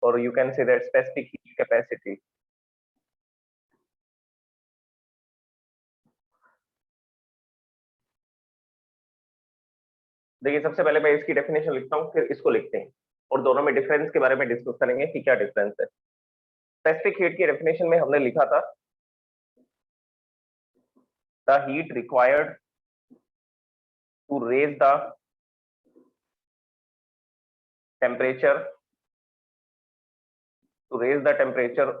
or you can say that specific heat capacity. देखिए सबसे पहले मैं इसकी डेफिनेशन लिखता हूँ, फिर इसको लिखते हैं और दोनों में डिफरेंस के बारे में डिस्कस करेंगे कि क्या डिफरेंस है। स्पेसिफिक हीट की डेफिनेशन में हमने लिखा था the heat required to raise the temperature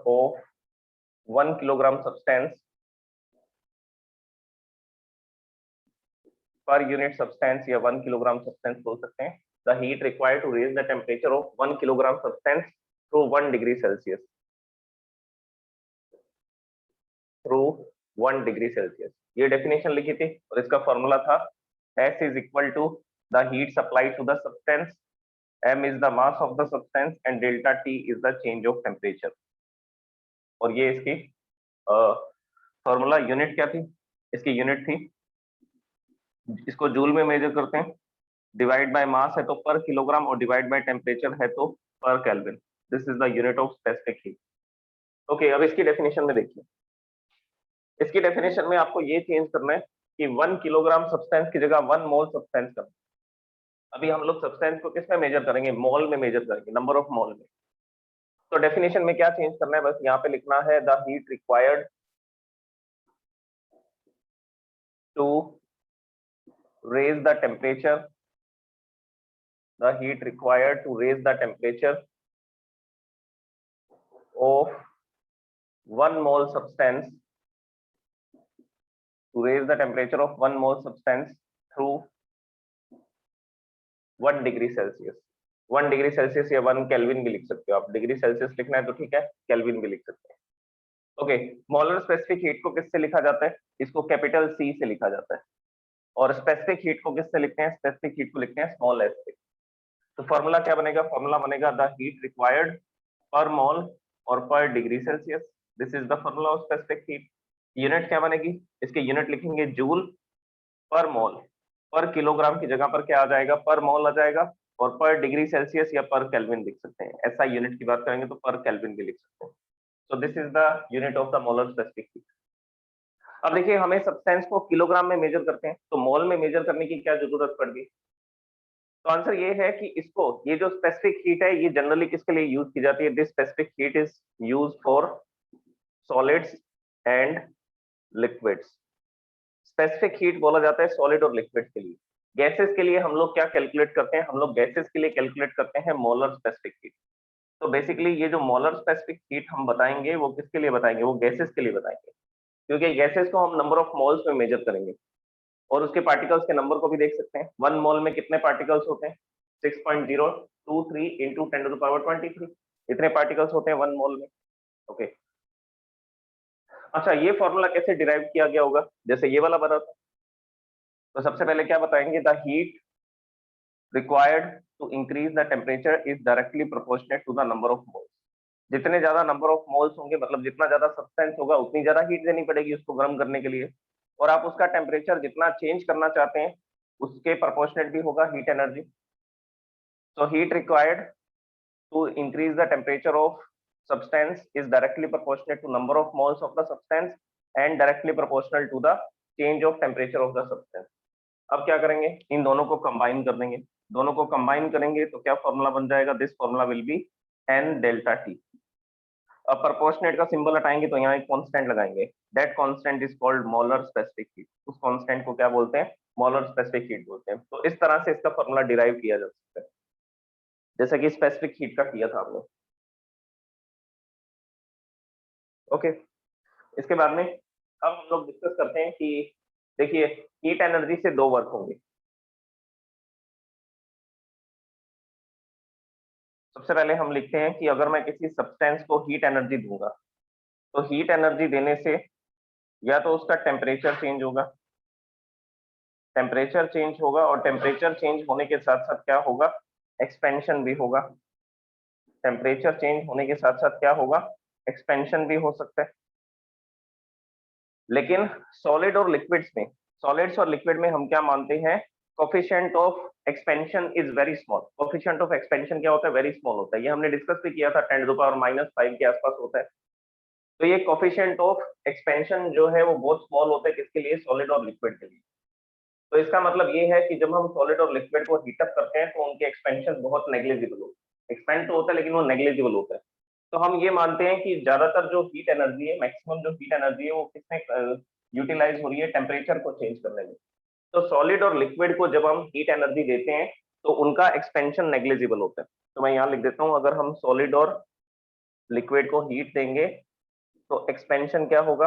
of 1 kilogram substance per unit substance या 1 kilogram substance बोल सकते हैं। The heat required to raise the temperature of 1 kilogram substance through 1 degree Celsius. Through 1 degree Celsius. ये definition लिखी थी और इसका formula था S is equal to the heat supplied to the substance, M is the mass of the substance and delta T is the change of temperature. और ये इसकी formula unit क्या थी? इसकी यूनिट थी, इसको जूल में मेजर करते हैं, डिवाइड बाय मास है तो पर किलोग्राम और डिवाइड बाय टेम्परेचर है तो पर kelvin. This is the unit of specific heat. Okay, अब इसकी डेफिनेशन में देखिए। इसकी डेफिनेशन में आपको ये चेंज करना है कि 1 किलोग्राम सब्सटेंस की जगह 1 मोल सब्सटेंस करना। अभी हम लोग सब्सटेंस को किस में मेजर करेंगे? मोल में मेजर करेंगे, नंबर ऑफ मोल में। तो डेफिनेशन में क्या चेंज करना है? बस यहाँ पे लिखना है the heat required to raise the temperature, the heat required to raise the temperature of 1 mole substance, to raise the temperature of 1 mole substance through 1 degree Celsius. 1 degree Celsius या 1 केल्विन भी लिख सकते हो आप। डिग्री सेल्सियस लिखना है तो ठीक है, केल्विन भी लिख सकते हैं। ओके, मोलर स्पेसिफिक हीट को किससे लिखा जाता है? इसको कैपिटल सी से लिखा जाता है। और स्पेसिफिक हीट को किससे लिखते हैं? स्पेसिफिक हीट को लिखते हैं स्मॉल एस से। तो फॉर्मूला क्या बनेगा? फॉर्मूला बनेगा द हीट रिक्वायर्ड पर मोल और पर degree Celsius. This is the formula of specific heat. Unit क्या बनेगी? इसके यूनिट लिखेंगे जूल पर मोल। पर किलोग्राम की जगह पर क्या आ जाएगा? पर मोल आ जाएगा। और पर डिग्री सेल्सियस या पर केल्विन लिख सकते हैं। ऐसा यूनिट की बात करेंगे तो पर केल्विन भी लिख सकते हैं। सो this is the unit of the molar specific heat. अब देखिए, हमें सब्सटेंस को किलोग्राम में मेजर करते हैं तो मोल में मेजर करने की क्या जरूरत पड़ गई? तो आंसर ये है कि इसको, ये जो स्पेसिफिक हीट है, ये जनरली किसके लिए यूज की जाती है? This specific heat is use for solids and liquids. Specific heat बोला जाता है सॉलिड और लिक्विड के लिए। गैसेस के लिए हम लोग क्या कैलकुलेट करते हैं? हम लोग गैसेस के लिए कैलकुलेट करते हैं मोलर स्पेसिफिक हीट। तो बेसिकली ये जो मोलर स्पेसिफिक हीट हम बताएंगे वो किसके लिए बताएंगे? वो गैसेस के लिए बताएंगे, क्योंकि गैसेस को हम नंबर ऑफ मोल्स में मेजर करेंगे और उसके पार्टिकल्स के नंबर को भी देख सकते हैं। 1 मोल में कितने पार्टिकल्स होते हैं? 6.023 इंटू 10⁻23 इतने पार्टिकल्स होते हैं 1 मोल में। ओके, अच्छा, ये फॉर्मूला कैसे डिराइव किया गया होगा? जैसे ये वाला बता था। तो सबसे पहले क्या बताएंगे? The heat required to increase the temperature is directly proportionate to the number of moles. जितने ज्यादा नंबर ऑफ मोल्स होंगे, मतलब जितना ज्यादा सब्सटेंस होगा, उतनी ज्यादा हीट देनी पड़ेगी उसको गर्म करने के लिए। और आप उसका टेम्परेचर जितना चेंज करना चाहते हैं उसके प्रोपोर्शनेट भी होगा heat energy. So heat required to increase the temperature of substance is directly proportional to number of moles of the substance and directly proportional to the change of temperature of the substance. अब क्या करेंगे? इन दोनों को combine कर देंगे। दोनों को combine करेंगे तो क्या फॉर्मूला बन जाएगा? This formula will be n delta T. अब प्रोपोर्शनेट का सिंबल हटाएंगे तो यहाँ एक कांस्टेंट लगाएंगे। That constant is called molar specific heat. उस कांस्टेंट को क्या बोलते हैं? मोलर स्पेसिफिक हीट बोलते हैं। तो इस तरह से इसका फॉर्मूला डिराइव किया जा सकता है, जैसा कि स्पेसिफिक हीट का किया था हमने। ओके, इसके बाद में अब हम लोग डिस्कस करते हैं कि देखिए, हीट एनर्जी से 2 वर्क होंगे। सबसे पहले हम लिखते हैं कि अगर मैं किसी सब्सटेंस को हीट एनर्जी दूंगा तो हीट एनर्जी देने से या तो उसका टेम्परेचर चेंज होगा, और टेम्परेचर चेंज होने के साथ साथ क्या होगा? एक्सपेंशन भी होगा। टेम्परेचर चेंज होने के साथ साथ क्या होगा? एक्सपेंशन भी हो सकता है। लेकिन सॉलिड्स और लिक्विड में हम क्या मानते हैं? Coefficient of expansion is very small. Coefficient of expansion क्या होता है? वेरी स्मॉल होता है। ये हमने डिस्कस भी किया था, 10⁻⁻5 के आसपास होता है। तो ये कोफिशिएंट ऑफ एक्सपेंशन जो है वो बहुत स्मॉल होता है, किसके लिए? सॉलिड और लिक्विड के लिए। तो इसका मतलब ये है कि जब हम सॉलिड और लिक्विड को हीटअप करते हैं तो उनके एक्सपेंशन बहुत नेग्लिजिबल होते हैं। एक्सपेंड तो होता है लेकिन वो नेग्लिजिबल होता है। तो हम ये मानते हैं कि ज्यादातर जो हीट एनर्जी है, मैक्सिमम जो हीट एनर्जी है वो किसमें यूटिलाइज हो रही है? टेम्परेचर को चेंज करने में। तो सॉलिड और लिक्विड को जब हम हीट एनर्जी देते हैं तो उनका एक्सपेंशन नेग्लिजिबल होता है। तो मैं यहाँ लिख देता हूँ, अगर हम सॉलिड और लिक्विड को हीट देंगे तो एक्सपेंशन क्या होगा?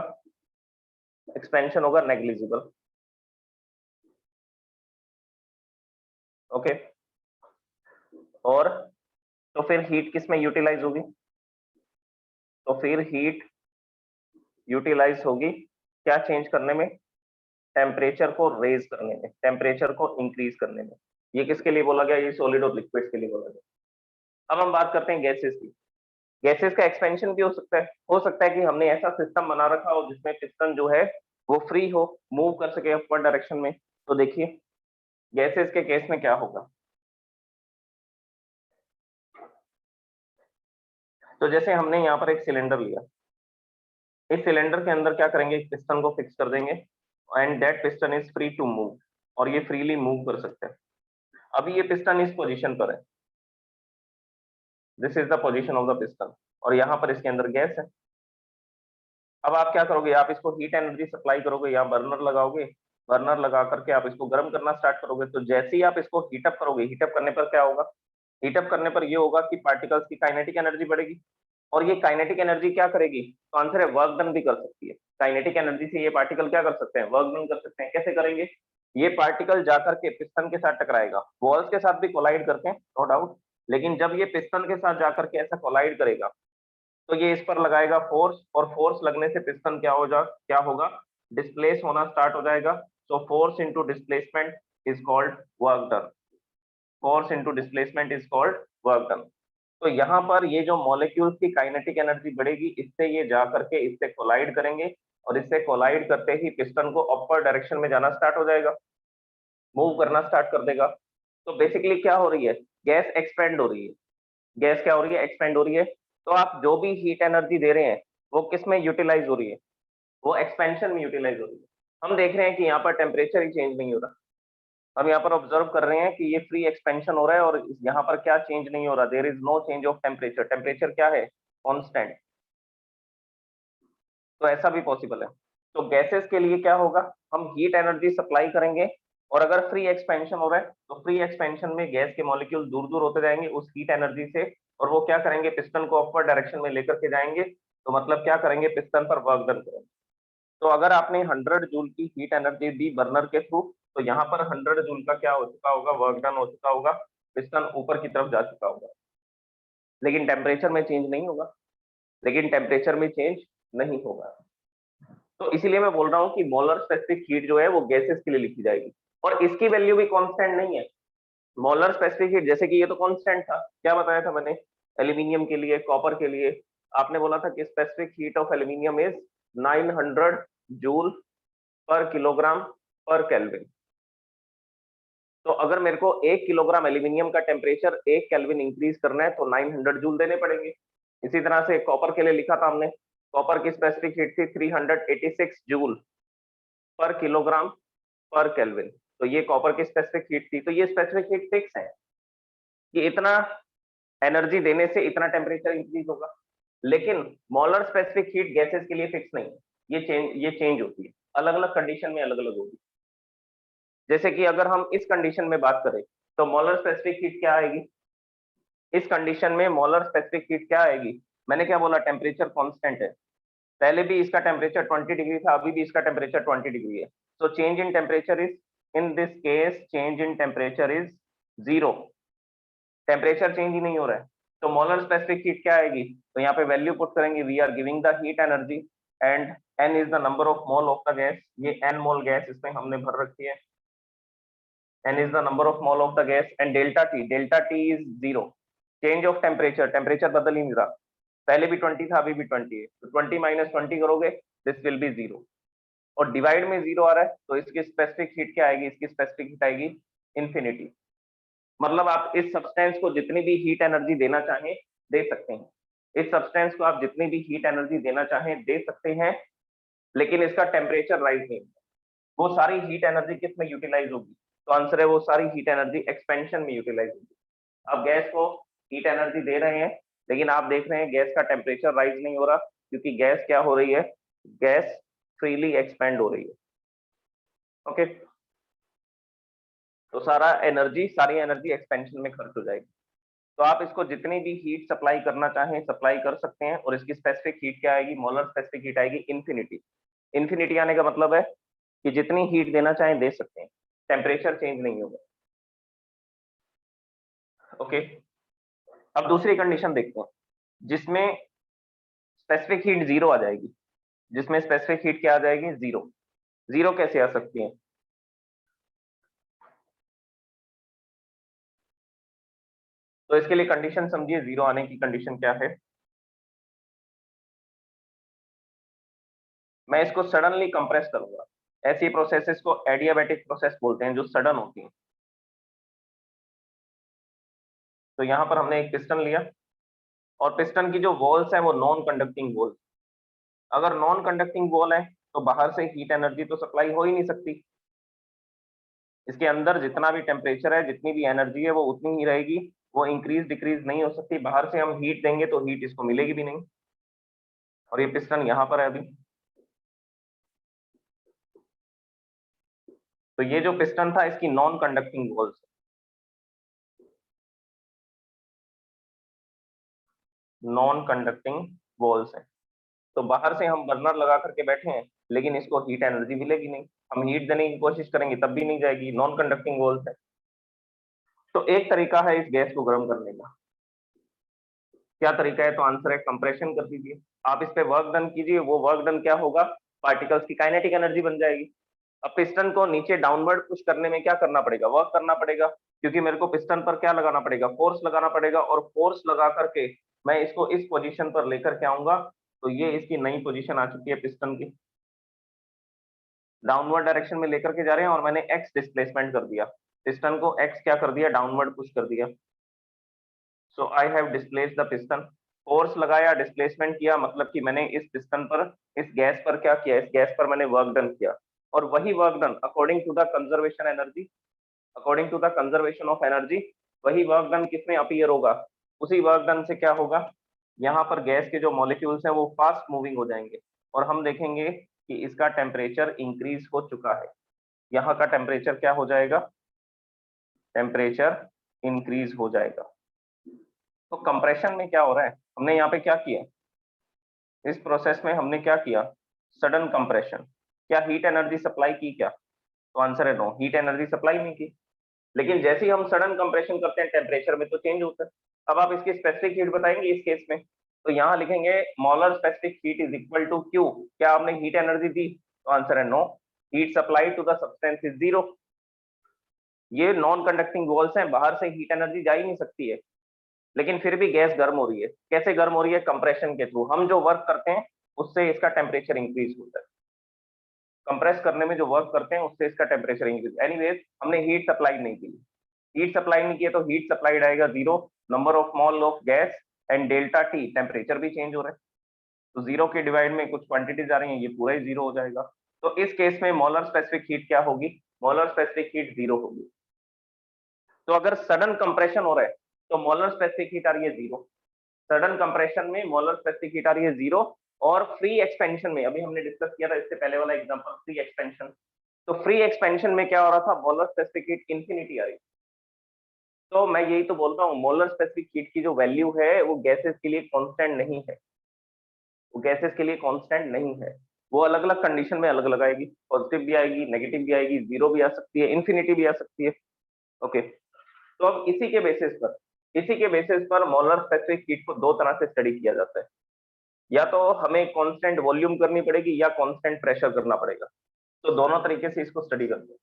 एक्सपेंशन होगा नेग्लिजिबल। ओके, और तो फिर हीट किस में यूटिलाइज होगी? तो फिर हीट यूटिलाइज होगी क्या चेंज करने में? टेम्परेचर को रेज करने में, टेम्परेचर को इंक्रीज करने में। ये किसके लिए बोला गया? ये सॉलिड और लिक्विड के लिए बोला गया। अब हम बात करते हैं गैसेस की। गैसेस का एक्सपेंशन भी हो सकता है कि हमने ऐसा सिस्टम बना रखा हो जिसमें पिस्टन जो है वो फ्री हो, मूव कर सके अपवर्ड डायरेक्शन में। तो देखिए गैसेस के केस में क्या होगा। तो जैसे हमने यहाँ पर एक सिलेंडर लिया, इस सिलेंडर के अंदर क्या करेंगे? एक पिस्टन को फिक्स कर देंगे and that piston is free to move, और ये फ्रीली मूव कर सकते हैं। अभी ये पिस्टन इस पोजीशन पर है, this is the position of the piston, और यहाँ पर इसके अंदर गैस है। अब आप क्या करोगे? आप इसको हीट एनर्जी सप्लाई करोगे, या बर्नर लगाओगे। बर्नर लगा करके आप इसको गर्म करना स्टार्ट करोगे। तो जैसे ही आप इसको हीटअप करोगे, हीटअप करने पर क्या होगा? हीटअप करने पर ये होगा कि पार्टिकल्स की काइनेटिक एनर्जी बढ़ेगी, और ये काइनेटिक एनर्जी क्या करेगी? तो आंसर है वर्क डन भी कर सकती है। काइनेटिक एनर्जी से ये पार्टिकल क्या कर सकते हैं? वर्क डन कर सकते हैं। कैसे करेंगे? ये पार्टिकल जाकर के पिस्टन के साथ टकराएगा, वॉल्स के साथ भी कोलाइड करते हैं नो डाउट, लेकिन जब ये पिस्टन के साथ जाकर के ऐसा कोलाइड करेगा तो ये इस पर लगाएगा फोर्स, और फोर्स लगने से पिस्टन क्या होगा? डिस्प्लेस होना स्टार्ट हो जाएगा। So force into displacement is called work done. Force into displacement is called work done. तो यहाँ पर ये जो मॉलिक्यूल्स की काइनेटिक एनर्जी बढ़ेगी, इससे ये जा करके इससे कोलाइड करेंगे, और इससे कोलाइड करते ही पिस्टन को अपर डायरेक्शन में जाना स्टार्ट हो जाएगा, मूव करना स्टार्ट कर देगा। तो बेसिकली क्या हो रही है? गैस एक्सपेंड हो रही है। गैस क्या हो रही है? एक्सपेंड हो रही है। तो आप जो भी हीट एनर्जी दे रहे हैं वो किस में यूटिलाइज हो रही है? वो एक्सपेंशन में यूटिलाइज हो रही है। हम देख रहे हैं कि यहाँ पर टेम्परेचर ही चेंज नहीं हो रहा। हम यहाँ पर ऑब्जर्व कर रहे हैं कि ये फ्री एक्सपेंशन हो रहा है, और यहाँ पर क्या चेंज नहीं हो रहा? There is no change of temperature. Temperature क्या है? कांस्टेंट। तो ऐसा भी पॉसिबल है। तो गैसेस के लिए क्या होगा? हम हीट एनर्जी सप्लाई करेंगे, और अगर फ्री एक्सपेंशन हो रहा है तो फ्री एक्सपेंशन में गैस के मॉलिक्यूल दूर दूर होते जाएंगे उस हीट एनर्जी से, और वो क्या करेंगे? पिस्टन को अपवर्ड डायरेक्शन में लेकर के जाएंगे। तो मतलब क्या करेंगे? पिस्टन पर वर्क डन करेंगे। तो अगर आपने 100 जूल की हीट एनर्जी दी बर्नर के थ्रू, तो यहाँ पर 100 जूल का क्या हो चुका होगा? वर्क डन हो चुका होगा, पिस्टन ऊपर की तरफ जा चुका होगा। लेकिन टेम्परेचर में चेंज नहीं होगा, लेकिन टेम्परेचर में चेंज नहीं होगा। तो इसीलिए मैं बोल रहा हूँ कि मोलर स्पेसिफिक हीट जो है वो गैसेस के लिए लिखी जाएगी, और इसकी वैल्यू भी कांस्टेंट नहीं है। मोलर स्पेसिफिक हीट, जैसे कि ये तो कांस्टेंट था, क्या बताया था मैंने? एल्यूमिनियम के लिए, कॉपर के लिए आपने बोला था कि specific heat of aluminium is 900 joule पर किलोग्राम पर केल्विन। तो अगर मेरे को 1 किलोग्राम एल्यूमिनियम का टेम्परेचर 1 केल्विन इंक्रीज करना है तो 900 जूल देने पड़ेंगे। इसी तरह से कॉपर के लिए लिखा था हमने, कॉपर की स्पेसिफिक हीट थी 386 जूल पर किलोग्राम पर केल्विन। तो ये कॉपर की स्पेसिफिक हीट थी। तो ये स्पेसिफिक हीट फिक्स है कि इतना एनर्जी देने से इतना टेम्परेचर इंक्रीज होगा, लेकिन मोलर स्पेसिफिक हीट गैसेस के लिए फिक्स नहीं है। ये चेंज होती है, अलग अलग कंडीशन में अलग अलग होगी। जैसे कि अगर हम इस कंडीशन में बात करें तो मोलर स्पेसिफिक हीट क्या आएगी? इस कंडीशन में मोलर स्पेसिफिक हीट क्या आएगी? मैंने क्या बोला? टेम्परेचर कांस्टेंट है। पहले भी इसका टेम्परेचर 20 डिग्री था, अभी भी इसका टेम्परेचर 20 डिग्री है। So change in temperature is, in this case change in temperature is 0। Temperature change ही नहीं हो रहा है। तो मोलर स्पेसिफिक हीट क्या आएगी? तो यहाँ पे वैल्यू पुट करेंगे, we are giving the heat energy and n is the number of mole of the gas. ये n मोल गैस इसमें हमने भर रखी है। n is the number of mole of the gas and delta t is 0। Change of temperature, temperature बदल ही नहीं रहा, पहले भी 20 था, अभी भी 20 है। तो 20 माइनस 20 करोगे, दिस विल बी 0, और डिवाइड में 0 आ रहा है, तो इसकी स्पेसिफिक हीट क्या आएगी? इसकी स्पेसिफिक हीट आएगी इंफिनिटी। मतलब आप इस सब्सटेंस को जितनी भी हीट एनर्जी देना चाहें दे सकते हैं, इस सब्सटेंस को आप जितनी भी हीट एनर्जी देना चाहें दे सकते हैं, लेकिन इसका टेम्परेचर राइज नहीं। वो सारी हीट एनर्जी किस में यूटिलाइज होगी? तो आंसर है वो सारी हीट एनर्जी एक्सपेंशन में यूटिलाइज होगी। अब गैस को हीट एनर्जी दे रहे हैं, लेकिन आप देख रहे हैं गैस का टेम्परेचर राइज नहीं हो रहा, क्योंकि गैस क्या हो रही है? गैस फ्रीली एक्सपेंड हो रही है। ओके, तो सारी एनर्जी एक्सपेंशन में खर्च हो जाएगी। तो आप इसको जितनी भी हीट सप्लाई करना चाहें सप्लाई कर सकते हैं, और इसकी स्पेसिफिक हीट क्या आएगी? मोलर स्पेसिफिक हीट आएगी इंफिनिटी। इंफिनिटी आने का मतलब है कि जितनी हीट देना चाहें दे सकते हैं, टेम्परेचर चेंज नहीं होगा। ओके, अब दूसरी कंडीशन देखते हैं जिसमें स्पेसिफिक हीट जीरो आ जाएगी। जिसमें स्पेसिफिक हीट क्या आ जाएगी? जीरो। जीरो कैसे आ सकती है? तो इसके लिए कंडीशन समझिए, जीरो आने की कंडीशन क्या है। मैं इसको सडनली कंप्रेस करूंगा। ऐसी प्रोसेसेस को एडियाबैटिक प्रोसेस बोलते हैं, जो सडन होती हैं। तो यहां पर हमने एक पिस्टन लिया, और पिस्टन की जो वॉल्स है वो नॉन कंडक्टिंग वॉल्स। अगर नॉन कंडक्टिंग वॉल है तो बाहर से हीट एनर्जी तो सप्लाई हो ही नहीं सकती। इसके अंदर जितना भी टेम्परेचर है, जितनी भी एनर्जी है, वो उतनी ही रहेगी, वो इंक्रीज डिक्रीज नहीं हो सकती। बाहर से हम हीट देंगे तो हीट इसको मिलेगी भी नहीं। और ये पिस्टन यहाँ पर है अभी। तो ये जो पिस्टन था इसकी non conducting walls, non conducting walls है। तो बाहर से हम बर्नर लगा करके बैठे हैं, लेकिन इसको हीट एनर्जी मिलेगी नहीं। हम हीट देने की कोशिश करेंगे तब भी नहीं जाएगी, नॉन कंडक्टिंग वॉल्स है। तो एक तरीका है इस गैस को गर्म करने का। क्या तरीका है? तो आंसर है कंप्रेशन कर दीजिए। आप इस पे वर्क डन कीजिए, वो वर्क डन क्या होगा? पार्टिकल्स की काइनेटिक एनर्जी बन जाएगी। अब पिस्टन को नीचे डाउनवर्ड पुश करने में क्या करना पड़ेगा? वर्क करना पड़ेगा, क्योंकि मेरे को पिस्टन पर क्या लगाना पड़ेगा? फोर्स लगाना पड़ेगा, और फोर्स लगा करके मैं इसको इस पोजीशन पर लेकर के आऊंगा। तो ये इसकी नई पोजीशन आ चुकी है पिस्टन की। डाउनवर्ड डायरेक्शन में लेकर के जा रहे हैं, और मैंने एक्स डिस्प्लेसमेंट कर दिया। पिस्टन को एक्स क्या कर दिया? डाउनवर्ड पुश कर दिया। So I have displaced the piston. Force लगाया, डिस्प्लेसमेंट किया, मतलब कि मैंने इस पिस्टन पर, इस गैस पर क्या किया? इस गैस पर मैंने वर्क डन किया। और वही work done according to the conservation energy, according to the conservation of energy, वही वर्क डन किसमें अपीयर होगा? उसी वर्क डन से क्या होगा? यहाँ पर गैस के जो मॉलिक्यूल्स हैं वो फास्ट मूविंग हो जाएंगे, और हम देखेंगे कि इसका टेम्परेचर इंक्रीज हो चुका है। यहाँ का टेम्परेचर क्या हो जाएगा? टेम्परेचर इंक्रीज हो जाएगा। तो कंप्रेशन में क्या हो रहा है? हमने यहाँ पे क्या किया? इस प्रोसेस में हमने क्या किया? Sudden compression. क्या हीट एनर्जी सप्लाई की क्या? तो आंसर है नो, हीट एनर्जी सप्लाई नहीं की। लेकिन जैसे ही हम सडन कंप्रेशन करते हैं, टेम्परेचर में तो चेंज होता है। अब आप इसकी स्पेसिफिक हीट बताएंगे इस केस में, तो यहाँ लिखेंगे molar specific heat is equal to Q. क्या आपने हीट एनर्जी दी? तो आंसर है no, heat supply to the substance is zero. ये नॉन कंडक्टिंग वॉल्स हैं, बाहर से हीट एनर्जी जा ही नहीं सकती है, लेकिन फिर भी गैस गर्म हो रही है। कैसे गर्म हो रही है? कंप्रेशन के थ्रू। हम जो वर्क करते हैं उससे इसका टेम्परेचर इंक्रीज होता है। कंप्रेस करने में जो वर्क करते हैं उससे इसका टेम्परेचर इंक्रीज। एनीवेज, हमने हीट सप्लाई नहीं की। हीट सप्लाई नहीं किया तो हीट सप्लाइड आएगा zero, number of mole of gas and delta T, temperature भी चेंज हो रहा है। तो जीरो के डिवाइड में कुछ क्वांटिटीज आ रही हैं, ये पूरा ही जीरो हो जाएगा। तो इस केस में मोलर स्पेसिफिक हीट क्या होगी? मोलर स्पेसिफिक हीट जीरो होगी। तो अगर सडन कंप्रेशन हो रहा है तो मोलर स्पेसिफिक हीट आ रही है जीरो। सडन कंप्रेशन में मोलर स्पेसिफिक हीट आ रही है जीरो। और फ्री एक्सपेंशन में, अभी हमने डिस्कस किया था इससे पहले वाला एग्जांपल, फ्री एक्सपेंशन। तो फ्री एक्सपेंशन में क्या हो रहा था? मोलर स्पेसिफिक हीट इंफिनिटी आ रही। तो मैं यही तो बोल रहा हूँ, मोलर स्पेसिफिक हीट की जो वैल्यू है वो गैसेस के लिए कांस्टेंट नहीं है। वो गैसेस के लिए कांस्टेंट नहीं है। वो अलग अलग कंडीशन में अलग अलग आएगी, पॉजिटिव भी आएगी, नेगेटिव भी आएगी, जीरो भी आ सकती है, इंफिनिटी भी आ सकती है। ओके, तो अब इसी के बेसिस पर मोलर स्पेसिफिक हीट को दो तरह से स्टडी किया जाता है। या तो हमें कांस्टेंट वॉल्यूम करनी पड़ेगी, या कांस्टेंट प्रेशर करना पड़ेगा। तो दोनों तरीके से इसको स्टडी करते हैं,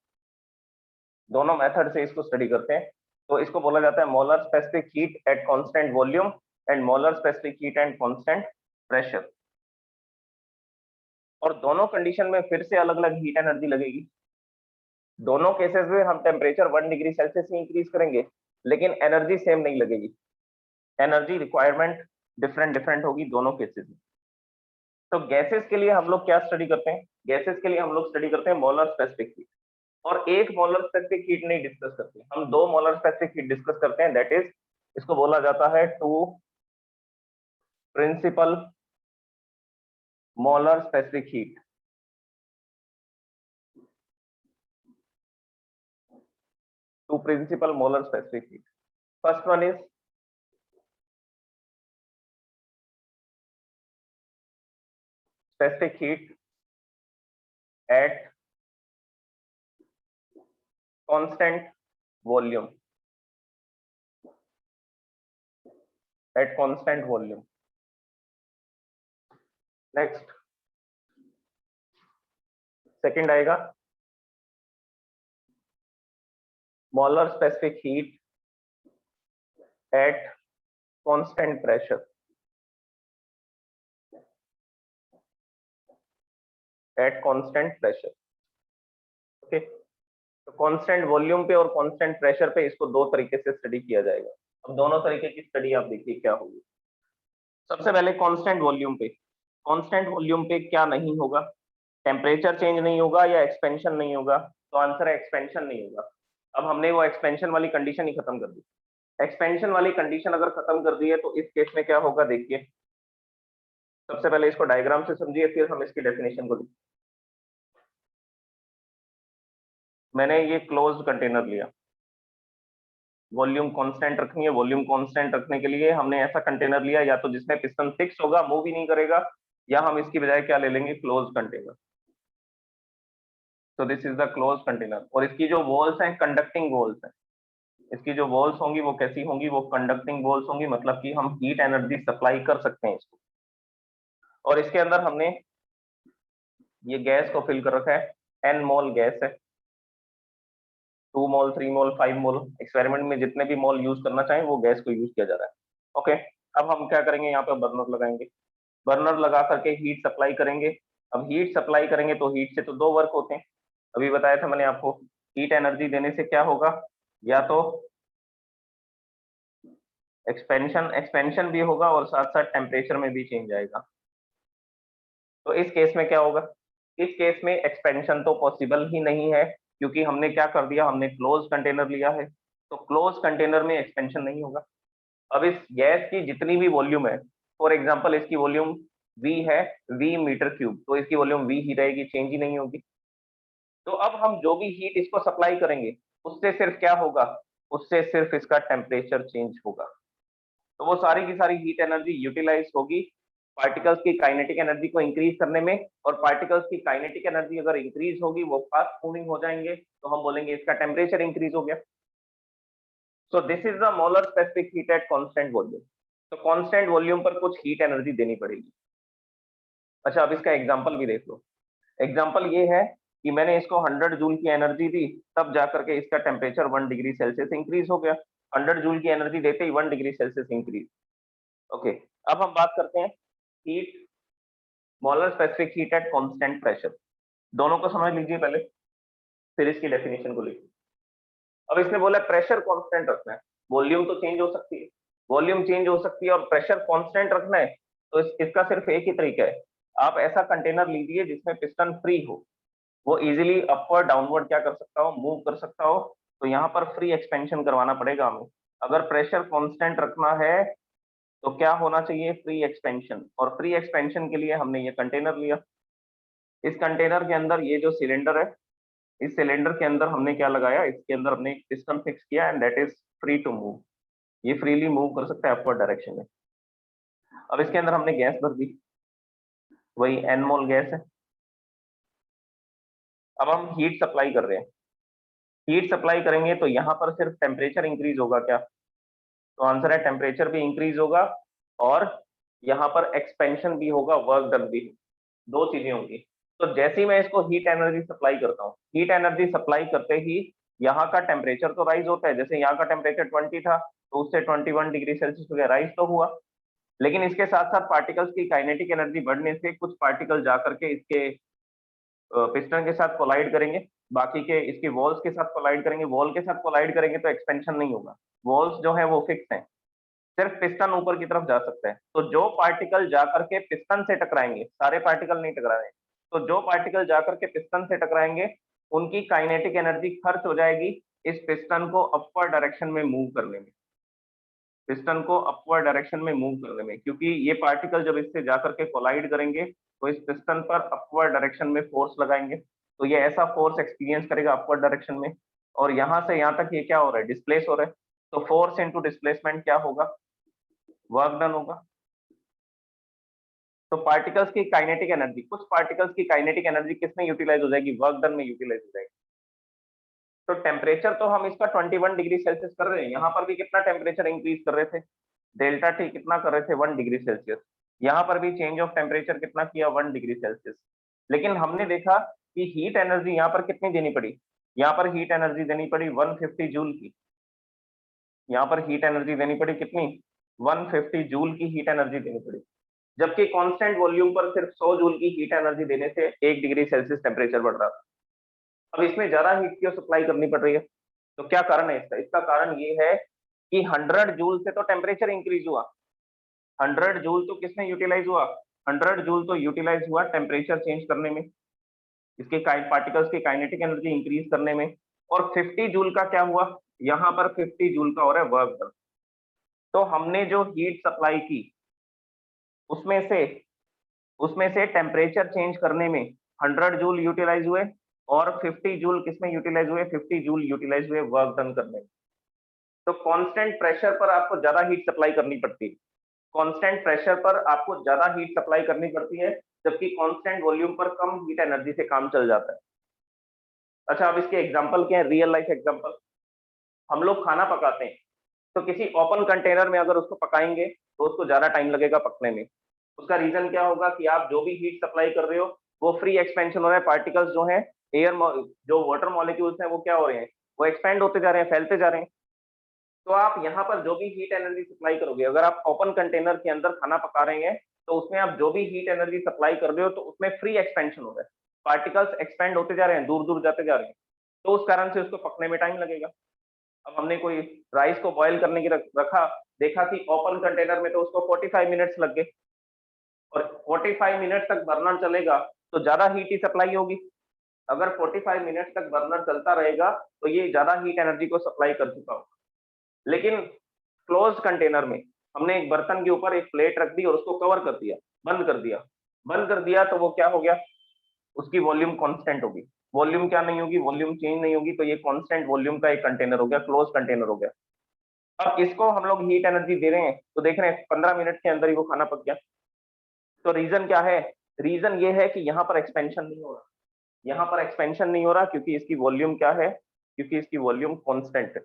दोनों मेथड से इसको स्टडी करते हैं। तो इसको बोला जाता है molar specific heat at constant volume and molar specific heat at constant pressure. और दोनों कंडीशन में फिर से अलग अलग हीट एनर्जी लगेगी। दोनों केसेस में हम टेम्परेचर 1 डिग्री सेल्सियस ही इंक्रीज करेंगे, लेकिन एनर्जी सेम नहीं लगेगी, एनर्जी रिक्वायरमेंट डिफरेंट डिफरेंट होगी दोनों केसेस में। तो गैसेस के लिए हम लोग क्या स्टडी करते हैं? गैसेस के लिए हम लोग स्टडी करते हैं मोलर स्पेसिफिक हीट, और एक मोलर स्पेसिफिक हीट नहीं डिस्कस करते, हम दो मोलर स्पेसिफिक हीट डिस्कस करते हैं, दैट इज, इसको बोला जाता है two principal molar specific heat. Two principal molar specific heat. First one is specific heat at constant volume, at constant volume. Next, second आएगा molar specific heat at constant pressure, at constant pressure. Okay, तो constant volume पे और constant pressure पे इसको दो तरीके से study किया जाएगा। अब दोनों तरीके की स्टडी आप देखिए क्या होगी। सबसे पहले कांस्टेंट वॉल्यूम पे, कांस्टेंट वॉल्यूम पे क्या नहीं होगा? टेम्परेचर चेंज नहीं होगा या एक्सपेंशन नहीं होगा? तो आंसर है एक्सपेंशन नहीं होगा। अब हमने वो एक्सपेंशन वाली कंडीशन ही खत्म कर दी। एक्सपेंशन वाली कंडीशन अगर खत्म कर दी है तो इस केस में क्या होगा देखिए। सबसे पहले इसको डायग्राम से समझिए, फिर हम इसकी डेफिनेशन को लिखें। मैंने ये क्लोज्ड कंटेनर लिया, वॉल्यूम कांस्टेंट रखनी है, वॉल्यूम कांस्टेंट रखने के लिए हमने ऐसा कंटेनर लिया या तो जिसमें पिस्टन फिक्स होगा, मूव ही नहीं करेगा, या हम इसकी बजाय क्या ले लेंगे, क्लोज कंटेनर। तो this is the close container, और इसकी जो वॉल्स हैं कंडक्टिंग वॉल्स हैं। इसकी जो वॉल्स होंगी वो कैसी होंगी, वो कंडक्टिंग वॉल्स होंगी, मतलब कि हम हीट एनर्जी सप्लाई कर सकते हैं इसको। और इसके अंदर हमने ये गैस को फिल कर रखा है, एन मोल गैस है, 2 मोल 3 मोल 5 मोल, एक्सपेरिमेंट में जितने भी मोल यूज करना चाहें वो गैस को यूज किया जा रहा है। ओके, अब हम क्या करेंगे, यहाँ पे बर्नर लगाएंगे, बर्नर लगा करके हीट सप्लाई करेंगे। अब हीट सप्लाई करेंगे तो हीट से तो दो वर्क होते हैं, अभी बताया था मैंने आपको। हीट एनर्जी देने से क्या होगा, या तो एक्सपेंशन, एक्सपेंशन भी होगा और साथ साथ टेम्परेचर में भी चेंज आएगा। तो इस केस में क्या होगा, इस केस में एक्सपेंशन तो पॉसिबल ही नहीं है, क्योंकि हमने क्या कर दिया, हमने क्लोज कंटेनर लिया है, तो क्लोज कंटेनर में एक्सपेंशन नहीं होगा। अब इस गैस की जितनी भी वॉल्यूम है, फॉर एग्जांपल इसकी वॉल्यूम V है, V मीटर क्यूब, तो इसकी वॉल्यूम V ही रहेगी, चेंज ही नहीं होगी। तो अब हम जो भी हीट इसको सप्लाई करेंगे उससे सिर्फ क्या होगा, उससे सिर्फ इसका टेम्परेचर चेंज होगा। तो वो सारी की सारी हीट एनर्जी यूटिलाइज होगी पार्टिकल्स की काइनेटिक एनर्जी को इंक्रीज करने में, और पार्टिकल्स की काइनेटिक एनर्जी अगर इंक्रीज होगी, वो फास्ट मूविंग हो जाएंगे, तो हम बोलेंगे इसका टेम्परेचर इंक्रीज हो गया। सो this is the molar specific heat at constant volume. तो कांस्टेंट वॉल्यूम पर कुछ हीट एनर्जी देनी पड़ेगी। अच्छा, अब इसका एग्जांपल भी देख लो। एग्जांपल ये है कि मैंने इसको 100 जूल की एनर्जी दी, तब जाकर के इसका टेम्परेचर 1 डिग्री सेल्सियस इंक्रीज हो गया। 100 जूल की एनर्जी देते ही 1 डिग्री सेल्सियस इंक्रीज। ओके, अब हम बात करते हैं heat, molar specific heat at constant pressure. दोनों को समझ लीजिए पहले, फिर इसकी डेफिनेशन को लिखिए। अब इसने बोला प्रेशर कांस्टेंट रखना है, वॉल्यूम तो चेंज हो सकती है, वॉल्यूम चेंज हो सकती है और प्रेशर कांस्टेंट रखना है, तो इसका सिर्फ एक ही तरीका है, आप ऐसा कंटेनर लीजिए जिसमें पिस्टन फ्री हो, वो इजीली अपवर्ड डाउनवर्ड क्या कर सकता हो, मूव कर सकता हो। तो यहाँ पर फ्री एक्सपेंशन करवाना पड़ेगा हमें। अगर प्रेशर कांस्टेंट रखना है तो क्या होना चाहिए, फ्री एक्सपेंशन, और फ्री एक्सपेंशन के लिए हमने ये कंटेनर लिया। इस कंटेनर के अंदर ये जो सिलेंडर है, इस सिलेंडर के अंदर हमने क्या लगाया, इसके अंदर हमने पिस्टन फिक्स किया, and that is free to move, ये फ्रीली मूव कर सकता है अपवर्ड डायरेक्शन में। अब इसके अंदर हमने गैस भर दी, वही एन मोल गैस है। अब हम हीट सप्लाई कर रहे हैं, हीट सप्लाई करेंगे तो यहाँ पर सिर्फ टेम्परेचर इंक्रीज होगा क्या, तो आंसर है टेम्परेचर भी इंक्रीज होगा, और यहाँ पर एक्सपेंशन भी होगा, वर्क डन भी, दो चीजें होंगी। तो जैसे ही मैं इसको हीट एनर्जी सप्लाई करता हूँ, हीट एनर्जी सप्लाई करते ही यहाँ का टेम्परेचर तो राइज होता है, जैसे यहाँ का टेम्परेचर 20 था तो उससे 21 डिग्री सेल्सियस हो गया, राइज तो हुआ। लेकिन इसके साथ साथ पार्टिकल्स की काइनेटिक एनर्जी बढ़ने से कुछ पार्टिकल जाकर के इसके पिस्टन के साथ कोलाइड करेंगे, बाकी के इसके वॉल्स के साथ कोलाइड करेंगे, वॉल के साथ कोलाइड करेंगे तो एक्सपेंशन नहीं होगा, वॉल्स जो है वो फिक्स हैं, सिर्फ पिस्टन ऊपर की तरफ जा सकता है। तो जो पार्टिकल जाकर के पिस्टन से टकराएंगे, सारे पार्टिकल नहीं टकराएंगे, तो जो पार्टिकल जाकर के पिस्टन से टकराएंगे उनकी काइनेटिक एनर्जी खर्च हो जाएगी इस पिस्टन को अपवर्ड डायरेक्शन में मूव करने में, पिस्टन को अपवर्ड डायरेक्शन में मूव करने में, क्योंकि ये पार्टिकल जब इससे जाकर के कोलाइड करेंगे तो इस पिस्टन पर अपवर्ड डायरेक्शन में फोर्स लगाएंगे, तो ये ऐसा फोर्स एक्सपीरियंस करेगा अपवर्ड डायरेक्शन में, और यहाँ से यहाँ तक ये क्या हो रहा है, डिस्प्लेस हो रहा है। तो फोर्स इनटू डिस्प्लेसमेंट क्या होगा, वर्क डन होगा। तो पार्टिकल्स की काइनेटिक एनर्जी, कुछ पार्टिकल्स की काइनेटिक एनर्जी किसमें यूटिलाइज हो जाएगी, वर्क डन में यूटिलाइज हो जाएगी। तो टेम्परेचर तो हम इसका 21 डिग्री सेल्सियस कर रहे हैं, यहाँ पर भी कितना टेम्परेचर इंक्रीज कर रहे थे, डेल्टा टी कितना कर रहे थे, 1 डिग्री सेल्सियस, यहाँ पर भी चेंज ऑफ टेम्परेचर कितना किया, 1 डिग्री सेल्सियस। लेकिन हमने देखा कि हीट एनर्जी यहाँ पर कितनी देनी पड़ी, यहाँ पर हीट एनर्जी देनी पड़ी 150 जूल की, यहाँ पर हीट एनर्जी देनी पड़ी कितनी, 150 जूल की हीट एनर्जी देनी पड़ी, जबकि कांस्टेंट वॉल्यूम पर सिर्फ 100 जूल की हीट एनर्जी देने से 1 डिग्री सेल्सियस टेम्परेचर बढ़ रहा था। अब इसमें ज्यादा हीट क्यों सप्लाई करनी पड़ रही है, तो क्या कारण है इसका, इसका कारण ये है कि 100 जूल से तो टेम्परेचर इंक्रीज हुआ, 100 जूल तो किसमें यूटिलाइज हुआ, 100 जूल तो यूटिलाइज हुआ टेम्परेचर चेंज करने में, इसके पार्टिकल्स की काइनेटिक एनर्जी इंक्रीज करने में, और 50 जूल का क्या हुआ, यहाँ पर 50 जूल का हो रहा है वर्क डन। तो हमने जो हीट सप्लाई की उसमें से टेम्परेचर चेंज करने में 100 जूल यूटिलाइज हुए, और 50 जूल किसमें यूटिलाइज हुए, 50 जूल यूटिलाइज हुए वर्क डन करने में। तो कांस्टेंट प्रेशर पर आपको ज्यादा हीट सप्लाई करनी पड़ती है, कांस्टेंट प्रेशर पर आपको ज्यादा हीट सप्लाई करनी पड़ती है, जबकि कांस्टेंट वॉल्यूम पर कम हीट एनर्जी से काम चल जाता है। अच्छा, अब इसके एग्जांपल क्या है, रियल लाइफ एग्जांपल। हम लोग खाना पकाते हैं, तो किसी ओपन कंटेनर में अगर उसको पकाएंगे तो उसको ज्यादा टाइम लगेगा पकने में। उसका रीजन क्या होगा कि आप जो भी हीट सप्लाई कर रहे हो वो फ्री एक्सपेंशन हो रहा है, पार्टिकल्स जो है एयर जो वाटर मॉलिक्यूल्स हैं वो क्या हो रहे हैं, वो एक्सपेंड होते जा रहे हैं, फैलते जा रहे हैं। तो आप यहाँ पर जो भी हीट एनर्जी सप्लाई करोगे, अगर आप ओपन कंटेनर के अंदर खाना पका रहे हैं तो उसमें आप जो भी हीट एनर्जी सप्लाई कर रहे हो तो उसमें फ्री एक्सपेंशन हो रहा है, पार्टिकल्स एक्सपेंड होते जा रहे हैं, दूर दूर जाते जा रहे हैं, तो उस कारण से उसको पकने में टाइम लगेगा। अब हमने कोई राइस को बॉयल करने की रखा, देखा कि ओपन कंटेनर में तो उसको 45 मिनट्स लग गए, और 45 मिनट तक बर्नर चलेगा तो ज्यादा हीट ही सप्लाई होगी। अगर 45 मिनट तक बर्नर चलता रहेगा तो ये ज्यादा हीट एनर्जी को सप्लाई कर चुका होगा। लेकिन क्लोज कंटेनर में हमने एक बर्तन के ऊपर एक प्लेट रख दी और उसको कवर कर दिया, बंद कर दिया, बंद कर दिया, तो वो क्या हो गया, उसकी वॉल्यूम कांस्टेंट होगी, वॉल्यूम क्या नहीं होगी, वॉल्यूम चेंज नहीं होगी, तो ये कांस्टेंट वॉल्यूम का एक कंटेनर हो गया, क्लोज कंटेनर हो गया। अब इसको हम लोग हीट एनर्जी दे रहे हैं तो देख रहे हैं 15 मिनट के अंदर ही वो खाना पक गया। तो रीजन क्या है, रीजन ये है कि यहाँ पर एक्सपेंशन नहीं हो रहा, यहाँ पर एक्सपेंशन नहीं हो रहा क्योंकि इसकी वॉल्यूम क्या है, क्योंकि इसकी वॉल्यूम कांस्टेंट है।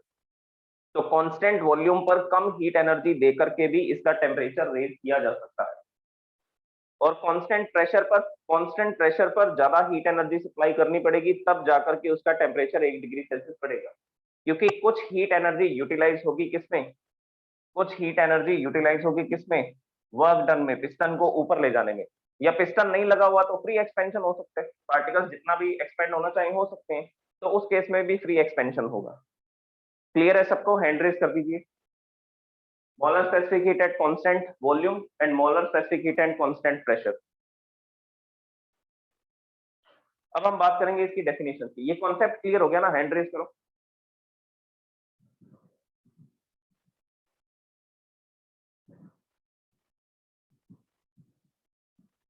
तो कांस्टेंट वॉल्यूम पर कम हीट एनर्जी देकर के भी इसका टेम्परेचर रेज किया जा सकता है, और कांस्टेंट प्रेशर पर ज्यादा हीट एनर्जी सप्लाई करनी पड़ेगी, तब जाकर के उसका टेम्परेचर 1 डिग्री सेल्सियस बढ़ेगा। क्योंकि कुछ हीट एनर्जी यूटिलाइज होगी किसमें, कुछ हीट एनर्जी यूटिलाइज होगी किसमें, वर्क डन में, पिस्टन को ऊपर ले जाने में। या पिस्टन नहीं लगा हुआ तो फ्री एक्सपेंशन हो सकता है, पार्टिकल्स जितना भी एक्सपेंड होना चाहिए हो सकते हैं, तो उस केस में भी फ्री एक्सपेंशन होगा। क्लियर है सबको, हैंड रेज कर दीजिए। Molar specific heat at constant volume and molar specific heat at constant pressure. अब हम बात करेंगे इसकी डेफिनेशन की, ये कॉन्सेप्ट क्लियर हो गया ना, हैंड रेज करो।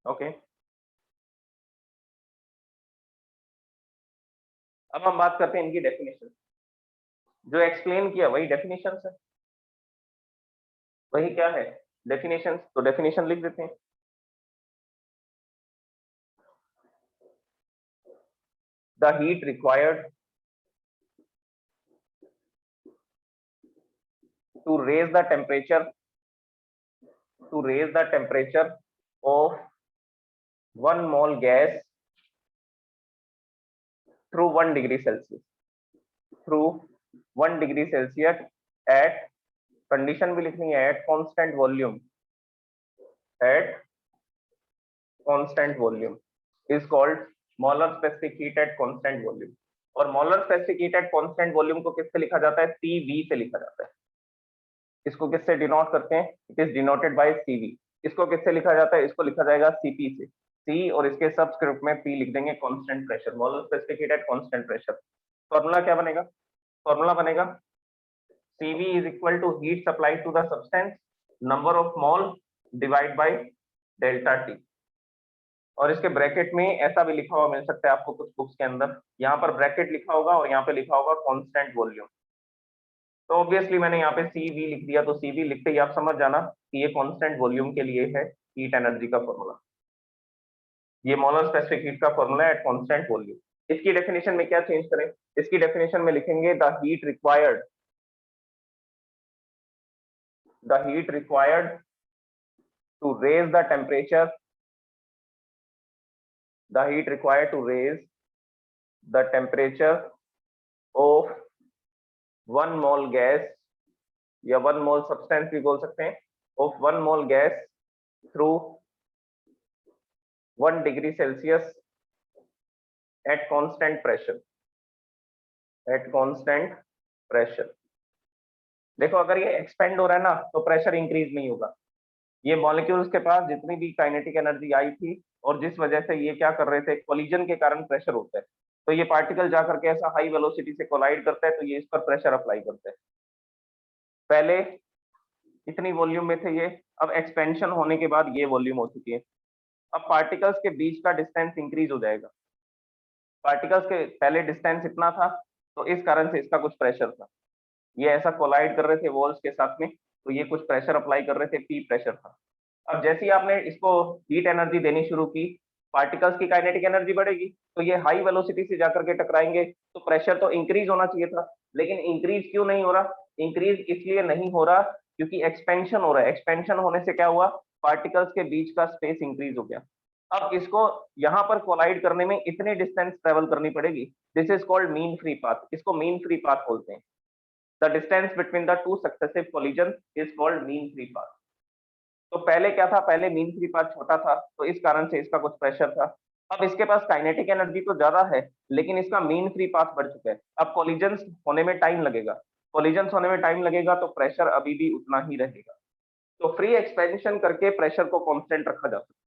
ओके, अब हम बात करते हैं इनकी डेफिनेशन। जो एक्सप्लेन किया वही डेफिनेशन है, वही क्या है, डेफिनेशन। तो डेफिनेशन लिख देते हैं। The heat required to raise the temperature of 1 mole gas through 1 degree Celsius, through 1 degree Celsius at condition भी लिखनी है, at constant volume, at constant volume is called molar specific heat at constant volume. और molar specific heat at constant volume को किससे लिखा जाता है? CV से लिखा जाता है। इसको किससे डिनोट करते हैं? It is denoted by CV। इसको किससे लिखा जाता है? इसको लिखा जाएगा CP से। C और इसके सबस्क्रिप्ट में P लिख देंगे, constant pressure, molar specific heat at constant pressure. Formula क्या बनेगा? फॉर्मूला बनेगा CV is equal to heat supplied to the substance, number of mole divide by delta T। और इसके ब्रैकेट में ऐसा भी लिखा हुआ मिल सकता है आपको कुछ बुक्स के अंदर, यहाँ पर ब्रैकेट लिखा होगा और यहाँ पे लिखा होगा कांस्टेंट वॉल्यूम। तो ऑब्वियसली मैंने यहाँ पे CV लिख दिया, तो CV लिखते ही आप समझ जाना कि ये कांस्टेंट वॉल्यूम के लिए है हीट एनर्जी का फॉर्मूला। ये मोलर स्पेसिफिक हीट का फॉर्मूला एट कांस्टेंट वॉल्यूम। इसकी डेफिनेशन में क्या चेंज करें? इसकी डेफिनेशन में लिखेंगे the heat required to raise the temperature, the heat required to raise the temperature of 1 mole gas या 1 mole substance भी बोल सकते हैं, of 1 mole gas through 1 degree Celsius at constant pressure, at constant pressure। देखो अगर ये expand हो रहा है ना तो प्रेशर इंक्रीज नहीं होगा। ये मॉलिक्यूल्स के पास जितनी भी काइनेटिक एनर्जी आई थी और जिस वजह से ये क्या कर रहे थे, कोलिजन के कारण प्रेशर होता है, तो ये पार्टिकल जाकर के ऐसा हाई वेलोसिटी से कोलाइड करता है, तो ये इस पर प्रेशर अप्लाई करता है। पहले इतनी वॉल्यूम में थे ये, अब एक्सपेंशन होने के बाद ये वॉल्यूम हो चुकी है। अब पार्टिकल्स के बीच का डिस्टेंस इंक्रीज हो जाएगा। पार्टिकल्स के पहले डिस्टेंस इतना था, तो इस कारण से इसका कुछ प्रेशर था, ये ऐसा कोलाइड कर रहे थे वॉल्स के साथ में, तो ये कुछ प्रेशर अप्लाई कर रहे थे, P प्रेशर था। अब जैसे ही आपने इसको हीट एनर्जी देनी शुरू की, पार्टिकल्स की काइनेटिक एनर्जी बढ़ेगी, तो ये हाई वेलोसिटी से जाकर के टकराएंगे, तो प्रेशर तो इंक्रीज होना चाहिए था, लेकिन इंक्रीज क्यों नहीं हो रहा? इंक्रीज इसलिए नहीं हो रहा क्योंकि एक्सपेंशन हो रहा है। एक्सपेंशन होने से क्या हुआ? पार्टिकल्स के बीच का स्पेस इंक्रीज हो गया। अब इसको यहाँ पर कोलाइड करने में इतनी डिस्टेंस ट्रेवल करनी पड़ेगी, this is called mean free path. इसको मीन फ्री पाथ बोलते हैं। The distance between the two successive collision is called mean free path. तो पहले क्या था? पहले मीन फ्री पाथ छोटा था, तो इस कारण से इसका कुछ प्रेशर था। अब इसके पास काइनेटिक एनर्जी तो ज्यादा है, लेकिन इसका मीन फ्री पाथ बढ़ चुका है। अब कोलिजन्स होने में टाइम लगेगा, कोलिजन्स होने में टाइम लगेगा, तो प्रेशर अभी भी उतना ही रहेगा। तो फ्री एक्सपेंशन करके प्रेशर को कांस्टेंट रखा जा सकता है।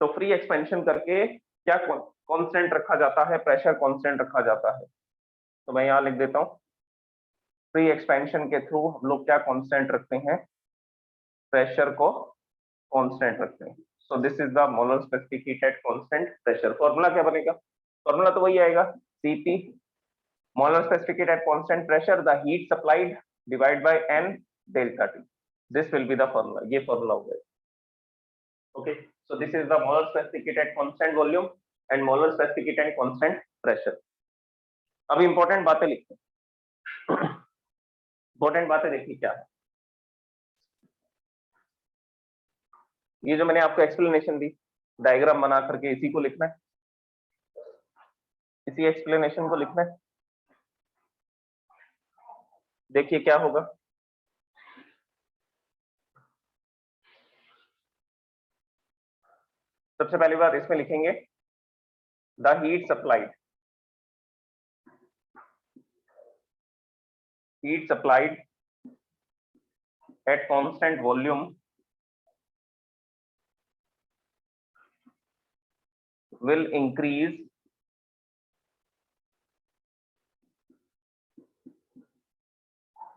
तो फ्री एक्सपेंशन करके क्या कांस्टेंट रखा जाता है? प्रेशर कांस्टेंट रखा जाता है। तो मैं यहाँ लिख देता हूँ, फ्री एक्सपेंशन के थ्रू हम लोग क्या कांस्टेंट रखते हैं? प्रेशर को कांस्टेंट रखते हैं। सो this is the molar specific heat at constant pressure. Formula क्या बनेगा? फॉर्मूला तो वही आएगा, Cp molar specific heat at constant pressure, the heat supplied divide by N delta T। This will be the formula, ये formula हो गया। Okay, so this is the molar specific heat at constant volume and molar specific heat at constant pressure. अब important बातें लिखते हैं। Important बातें देखिए क्या है। ये जो मैंने आपको एक्सप्लेनेशन दी, डायग्राम बना करके इसी को लिखना है, इसी एक्सप्लेनेशन को लिखना है। देखिए क्या होगा। सबसे पहली बात इसमें लिखेंगे the heat supplied at constant volume will increase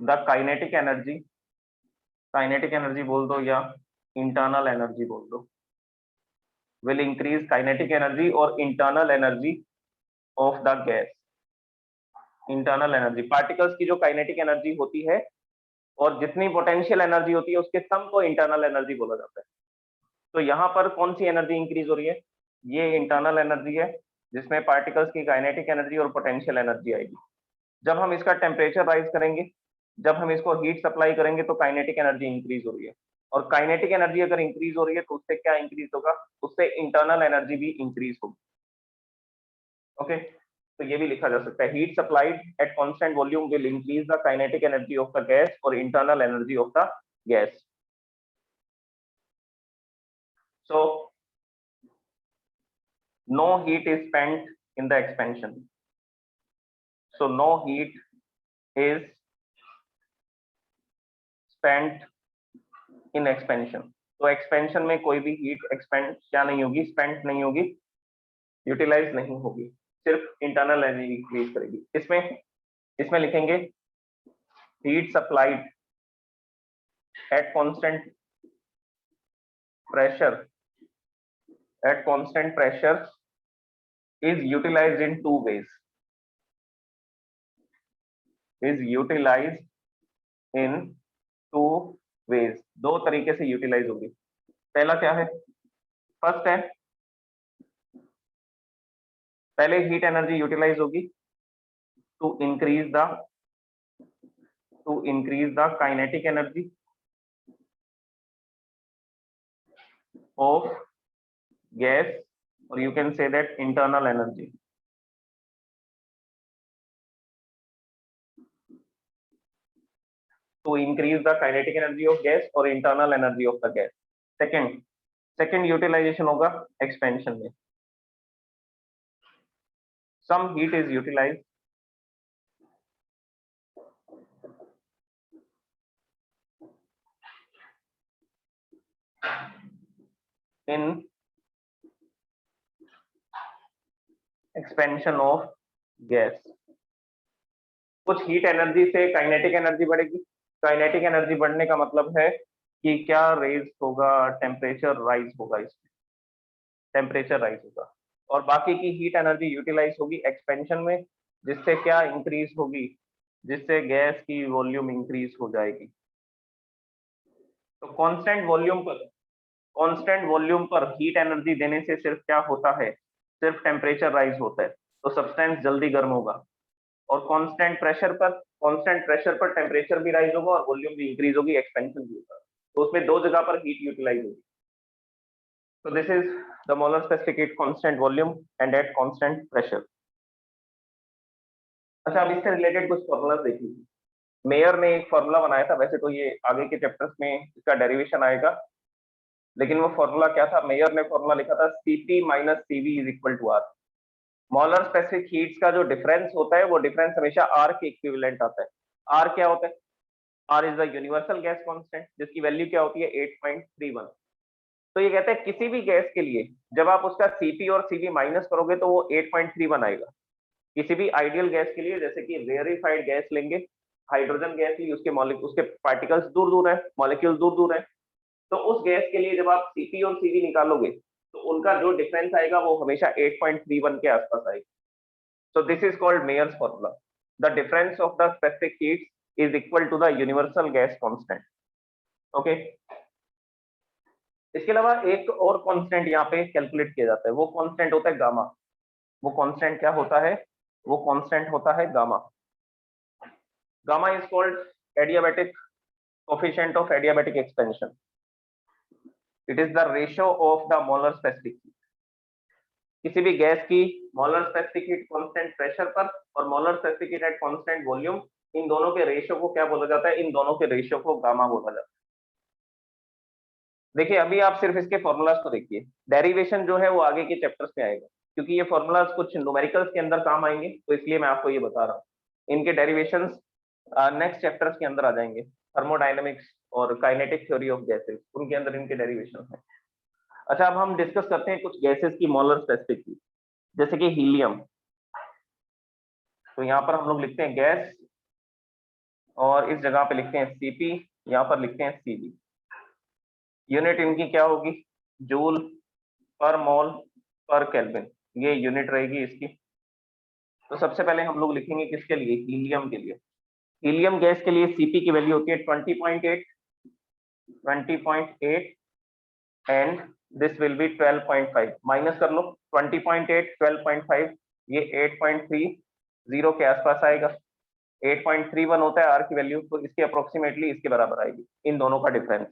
the kinetic energy बोल दो या इंटरनल एनर्जी बोल दो, will increase kinetic energy और internal energy of the gas. Internal energy, particles की जो काइनेटिक एनर्जी होती है और जितनी पोटेंशियल एनर्जी होती है उसके सम को इंटरनल एनर्जी बोला जाता है। तो यहाँ पर कौन सी एनर्जी इंक्रीज हो रही है? ये इंटरनल एनर्जी है, जिसमें पार्टिकल्स की काइनेटिक एनर्जी और पोटेंशियल एनर्जी आएगी। जब हम इसका टेम्परेचर राइज करेंगे, जब हम इसको हीट सप्लाई करेंगे, तो काइनेटिक एनर्जी इंक्रीज हो रही है, और काइनेटिक एनर्जी अगर इंक्रीज हो रही है तो उससे क्या इंक्रीज होगा? उससे इंटरनल एनर्जी भी इंक्रीज होगी। ओके, तो ये भी लिखा जा सकता है, heat supplied at constant volume will increase the kinetic energy of the gas और internal energy of the gas. So no heat is spent in the expansion, so no heat is spent in expansion. तो expansion में कोई भी heat expand क्या नहीं होगी, spent नहीं होगी, यूटिलाइज नहीं होगी, सिर्फ इंटरनल एनर्जी इंक्रीज करेगी। इसमें लिखेंगे heat supplied at constant pressure is utilized in two ways. दो तरीके से यूटिलाइज होगी। पहला क्या है, फर्स्ट है, पहले हीट एनर्जी यूटिलाइज होगी to increase the kinetic energy of gas, or you can say that internal energy. To increase the kinetic energy of gas or internal energy of the gas. Second utilization होगा expansion में. Some heat is utilized in expansion of gas. कुछ heat energy से kinetic energy बढ़ेगी। Kinetic energy बढ़ने का मतलब है कि क्या रेज होगा, टेम्परेचर राइज होगा, इसमें टेम्परेचर राइज होगा। और बाकी की हीट एनर्जी यूटिलाइज होगी एक्सपेंशन में, जिससे क्या इंक्रीज होगी, जिससे गैस की वॉल्यूम इंक्रीज हो जाएगी। तो कांस्टेंट वॉल्यूम पर हीट एनर्जी देने से सिर्फ क्या होता है, सिर्फ टेम्परेचर राइज होता है, तो सब्सटेंस जल्दी गर्म होगा। और कांस्टेंट प्रेशर पर टेम्परेचर भी राइज होगा और वॉल्यूम भी इंक्रीज होगी, एक्सपेंशन भी होगा। तो उसमें दो जगह पर हीट यूटिलाइज होगी। तो this is the molar specific heat constant volume and at constant pressure. अच्छा, अब इससे रिलेटेड कुछ फॉर्मूलाज देख लीजिए। मेयर ने एक फॉर्मूला बनाया था, वैसे तो ये आगे के चैप्टर्स में इसका डेरिवेशन आएगा, लेकिन वो फॉर्मूला क्या था, मेयर ने फॉर्मूला लिखा था Cp minus Cv is equal to R। Molar specific heats का जो डिफरेंस होता है, वो डिफरेंस हमेशा R के इक्विवेलेंट आता है। R क्या होता है, R is the universal gas constant, जिसकी वैल्यू क्या होती है 8.31। तो ये कहते हैं किसी भी गैस के लिए जब आप उसका Cp और Cv माइनस करोगे तो वो 8.31 आएगा। किसी भी आइडियल गैस के लिए, जैसे कि रेयरिफाइड गैस लेंगे, हाइड्रोजन गैस ली, उसके पार्टिकल्स दूर दूर है, मॉलिक्यूल दूर दूर है, तो उस गैस के लिए जब आप Cp और Cv निकालोगे तो उनका जो डिफरेंस आएगा वो हमेशा 8.31 के आसपास आएगा। So this is called Mayer's formula. The difference of the specific heats is equal to the universal gas constant. Okay. इसके अलावा एक और कांस्टेंट यहाँ पे कैलकुलेट किया जाता है, वो कांस्टेंट होता है गामा। वो कांस्टेंट क्या होता है, वो कांस्टेंट होता है gamma. Gamma is called adiabatic coefficient of adiabatic expansion. It is the ratio of the molar specific heat. किसी भी गैस की molar specific heat constant pressure पर और molar specific heat at constant volume, इन दोनों के रेशियो को क्या बोला जाता है, इन दोनों के रेशियो को गामा बोला जाता है। देखिए, अभी आप सिर्फ इसके फॉर्मूलाज को देखिए, डेरिवेशन जो है वो आगे के चैप्टर्स में आएगा, क्योंकि ये फॉर्मूलाज कुछ न्यूमेरिकल्स के अंदर काम आएंगे, तो इसलिए मैं आपको ये बता रहा हूँ। इनके डेरिवेशंस नेक्स्ट चैप्टर्स के अंदर आ जाएंगे, थर्मोडायनेमिक्स और काइनेटिक थ्योरी ऑफ गैसेस, उनके अंदर इनके डेरिवेशन है। अच्छा, अब हम डिस्कस करते हैं कुछ गैसेस की मोलर स्पेसिफिक हीट, जैसे कि हीलियम। तो यहाँ पर हम लोग लिखते हैं गैस, और इस जगह पे लिखते हैं Cp, यहाँ पर लिखते हैं Cv। यूनिट इनकी क्या होगी, जूल पर मोल पर केल्विन, ये यूनिट रहेगी इसकी। तो सबसे पहले हम लोग लिखेंगे किसके लिए, हीलियम के लिए। हीलियम गैस के लिए Cp की वैल्यू होती है 20.8 and this will be 12.5। Minus कर लो 20.8 12.5, ये 8.30 के आसपास आएगा। 8.31 होता है R की वैल्यू, तो इसके अप्रोक्सीमेटली इसके बराबर आएगी, इन दोनों का डिफरेंस।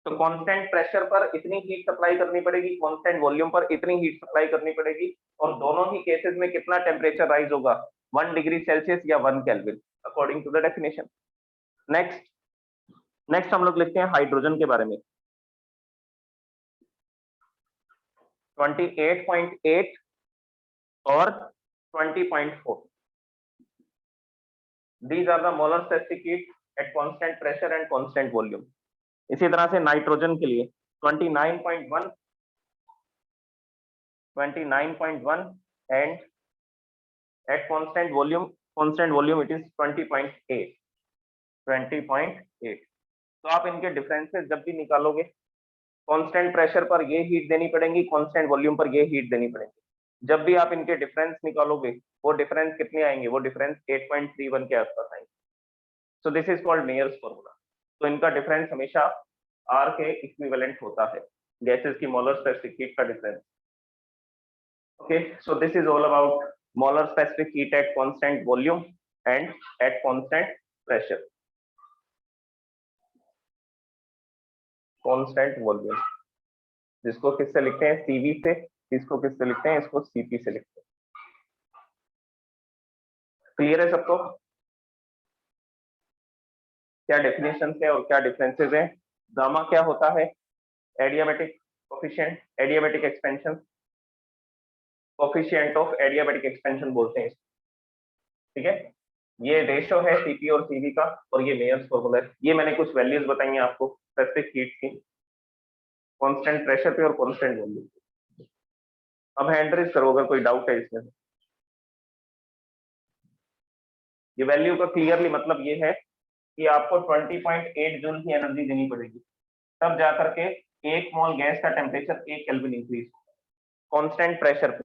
तो कांस्टेंट प्रेशर पर इतनी हीट सप्लाई करनी पड़ेगी, कांस्टेंट वॉल्यूम पर इतनी हीट सप्लाई करनी पड़ेगी, और दोनों ही केसेस में कितना टेम्परेचर राइज होगा, 1 डिग्री सेल्सियस या 1 kelvin, according to the definition. Next हम लोग लिखते हैं हाइड्रोजन के बारे में। 28.8 और 20.4। These are the molar specific heat at constant pressure and constant volume. इसी तरह से नाइट्रोजन के लिए 29.1 and at constant volume it is 20.8। तो आप इनके डिफरेंसेस जब भी निकालोगे, कांस्टेंट प्रेशर पर ये हीट देनी पड़ेगी, कांस्टेंट वॉल्यूम पर ये हीट देनी पड़ेगी। जब भी आप इनके डिफरेंस निकालोगे, वो डिफरेंस कितने आएंगे? वो डिफरेंस 8.31 के आसपास आएंगे। So this is called Mayer's formula. तो इनका डिफरेंस हमेशा आर के इक्विवेलेंट होता है, गैसेस की मोलर स्पेसिफिक हीट का difference. Okay, so this is all about molar specific heat at constant volume and at constant pressure. Constant volume जिसको किससे लिखते हैं? सीवी से। इसको किससे लिखते हैं? इसको सीपी से लिखते हैं। क्लियर है सबको? क्या डेफिनेशन है और क्या डिफरेंसेस हैं? गामा क्या होता है? Adiabatic coefficient, adiabatic expansion, coefficient of adiabatic expansion बोलते हैं। ठीक है, ये रेशो है सीपी और सीवी का, और ये मेयर्स फॉर्मूला है। ये मैंने कुछ वैल्यूज बताई हैं आपको स्पेसिफिक हीट की, कांस्टेंट प्रेशर पे और कांस्टेंट वॉल्यूम। अब हैंड रेज करो अगर कोई डाउट है इसमें। ये वैल्यू का क्लियरली मतलब ये है कि आपको 20.8 जूल की एनर्जी देनी पड़ेगी, तब जाकर के 1 मोल गैस का टेम्परेचर 1 केल्विन इंक्रीज होगा कांस्टेंट प्रेशर पे।